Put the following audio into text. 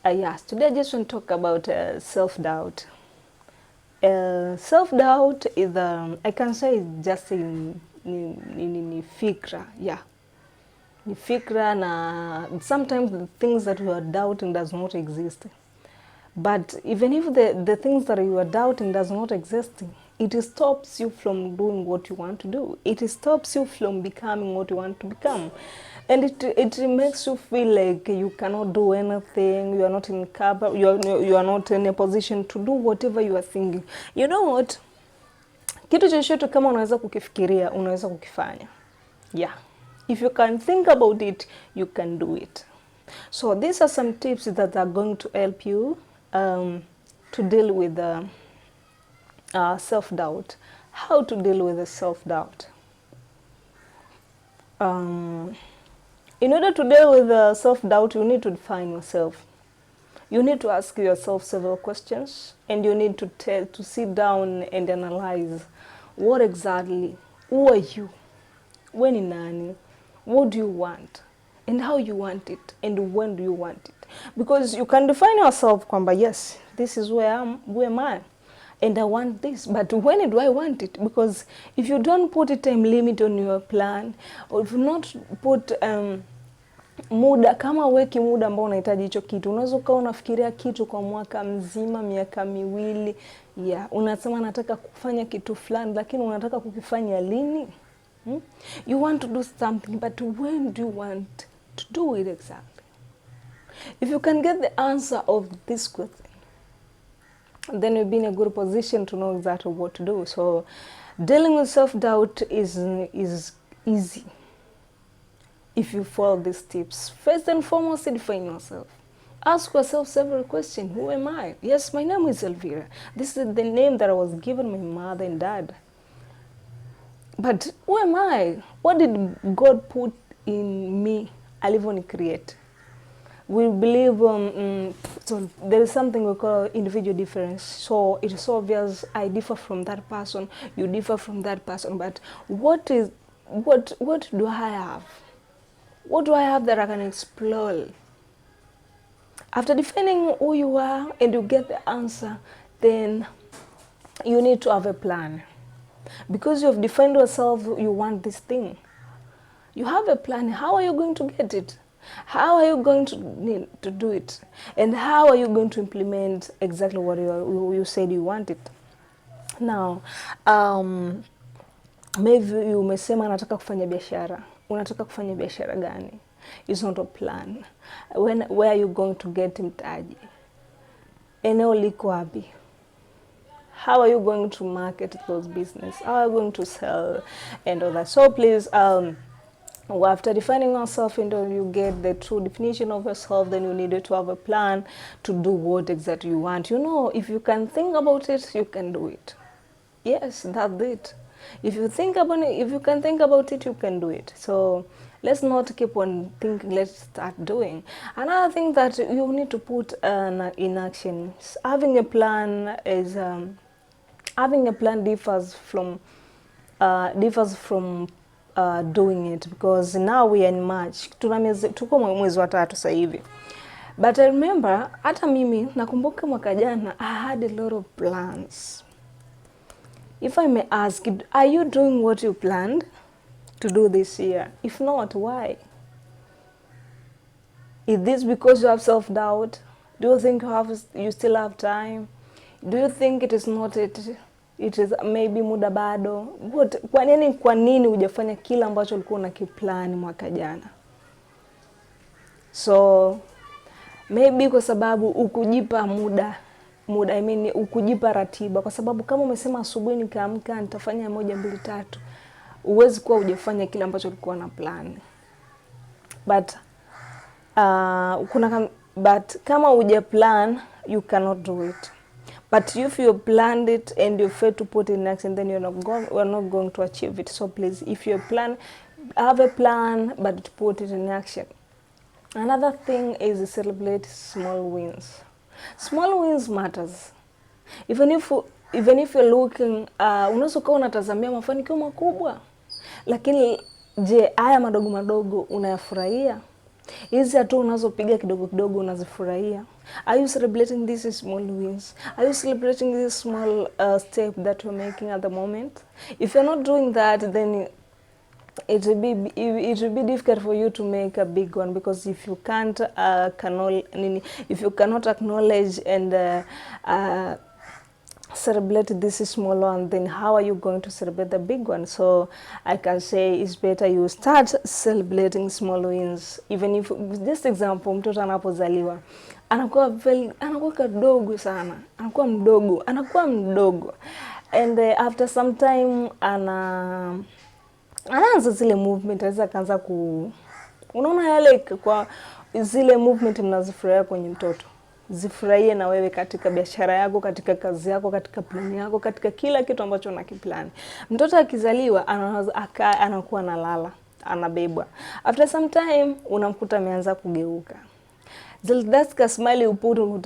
Yes, today I just want to talk about self-doubt. Self-doubt is, I can say, it's just ni fikra, yeah. Ni fikra, na sometimes the things that you are doubting does not exist. But even if the things that you are doubting does not exist, it stops you from doing what you want to do. It stops you from becoming what you want to become. And it makes you feel like you cannot do anything, you are not you are not in a position to do whatever you are thinking. You know what? Kitu chochote kama unaweza kukifikiria, unaweza kukifanya. Yeah. If you can think about it, you can do it. So these are some tips that are going to help you to deal with self-doubt. How to deal with the self-doubt. In order to deal with self-doubt, you need to define yourself. You need to ask yourself several questions, and you need to sit down and analyze what exactly, who are you, when in nani, what do you want, and how you want it, and when do you want it. Because you can define yourself kwamba, yes, this is who am I, and I want this, but when do I want it? Because if you don't put a time limit on your plan, or if you not put muda, kama weki muda ambao unahitaji hicho kitu, unaweza ukawa unafikiria kitu kwa mwaka mzima, miaka miwili, unasema nataka kufanya kitu fulani, lakini unataka kukifanya lini? You want to do something, but when do you want to do it exactly? If you can get the answer of this question, then you'll be in a good position to know exactly what to do. So dealing with self-doubt is easy if you follow these tips. First and foremost, define yourself. Ask yourself several questions. Who am I? Yes, my name is Elvira. This is the name that I was given by my mother and dad. But who am I? What did God put in me? Alivyo create. We believe so there is something we call individual difference. So it is obvious I differ from that person, you differ from that person. But what do I have? What do I have that I can explore? After defining who you are and you get the answer, then you need to have a plan. Because you have defined yourself, you want this thing. You have a plan. How are you going to get it? How are you going to do it? And how are you going to implement exactly what you said you wanted? Now, maybe umesema nataka kufanya biashara. Unataka kufanya biashara gani? It's not a plan. Where are you going to get mtaji? Eneo liko wapi? How are you going to market those business? How are you going to sell and all that? So please, after defining yourself and you get the true definition of yourself, then you need to have a plan to do what exactly you want. You know, if you can think about it, you can do it. Yes, that's it. If you think about it, if you can think about it, you can do it. So let's not keep on thinking, let's start doing. Another thing that you need to put in action, having a plan is having a plan differs from doing it, because now we are in March. Tuko mwezi wa 3 sasa hivi. But I remember, hata mimi nakumbuka mwaka jana I had a lot of plans. If I may ask, are you doing what you planned to do this year? If not, why? Is this because you have self-doubt? Do you think you still have time? Do you think it is not it is maybe muda bado? Kwa nini hujafanya kila ambacho ulikuwa unakiplani mwaka jana? So maybe kwa sababu ukujipa muda, I mean ukujipa ratiba, kwa sababu kama umesema asubuhi nikaamka nitafanya 1 2 3, uwezi kuwa hujafanya kile ambacho ulikuwa na plan. But but kama hujaplan, you cannot do it. But if you planned it and you fail to put it in action, then we're not going to achieve it. So please, if you have a plan, but put it in action. Another thing is celebrate small wins. Small wins matters. Even if you're looking, unaweza kuwa unatazamia mafanikio makubwa, lakini je, haya madogo madogo unayafurahia? Hizi hatua unazopiga kidogo kidogo unazifurahia? Are you celebrating these small wins? Are you celebrating this small step that you're making at the moment? If you're not doing that, then it will be difficult for you to make a big one, because if you can't if you cannot acknowledge and celebrate this small one, then how are you going to celebrate the big one? So I can say it's better you start celebrating small wins. Even if, just example, mtoto anapozaliwa anakuwa kadogo sana, anakuwa mdogo and after some time anaanza zile movement, anaweza kaanza unaona yale, kwa zile movement mnazifurahia kwenye mtoto, zifurahie na wewe katika biashara yako, katika kazi yako, katika plan yako, katika kila kitu ambacho unakiplan. Mtoto akizaliwa anakuwa analala, anabebwa. After some time unamkuta ameanza kugeuka. That's a smile upuru